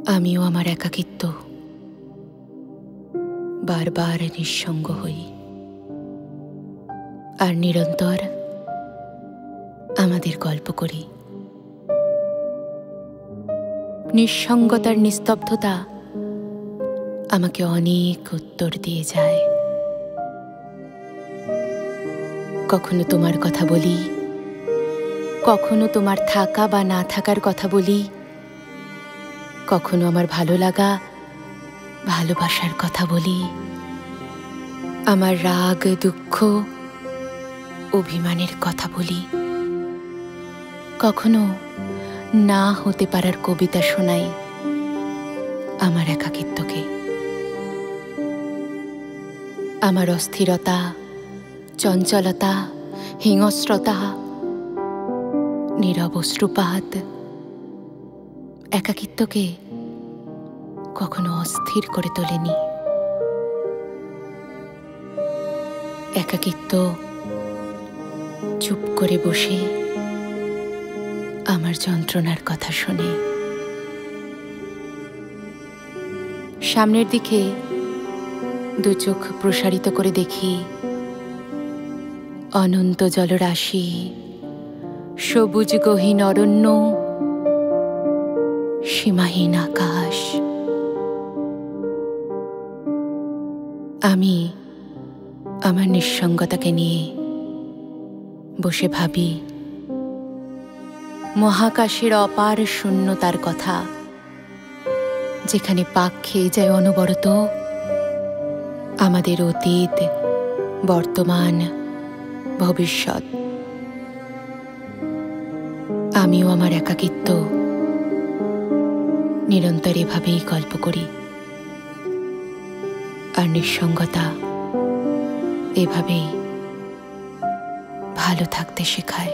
আমিও আমার একাকিত্ব বারবার নিঃসঙ্গ হই, আর নিরন্তর আমাদের গল্প করি। নিঃসঙ্গতার নিস্তব্ধতা আমাকে অনেক উত্তর দিয়ে যায়। কখনো তোমার কথা বলি, কখনো তোমার থাকা বা না থাকার কথা বলি, কখনো আমার ভালো লাগা ভালোবাসার কথা বলি, আমার রাগ দুঃখ অভিমানের কথা বলি, কখনো না হতে পারার কবিতা শোনাই আমার একাকিত্বকে। আমার অস্থিরতা, চঞ্চলতা, হিংস্রতা, নীরব অশ্রুপাত একাকিত্বকে কখনো অস্থির করে তোলেনি। একাকিত্ব চুপ করে বসে আমার যন্ত্রণার কথা শোনে। সামনের দিকে দু চোখ প্রসারিত করে দেখি অনন্ত জলরাশি, সবুজ গহীন অরণ্য, সীমাহীন আকাশ। আমি আমার নিঃসঙ্গতাকে নিয়ে বসে ভাবি মহাকাশের অপার শূন্যতার কথা, যেখানে পাক খেয়ে যায় অনবরত আমাদের অতীত, বর্তমান, ভবিষ্যৎ। আমিও আমার একাকিত্ব নিরন্তর এভাবেই গল্প করি, আর নিঃসঙ্গতা এভাবেই ভালো থাকতে শেখায়।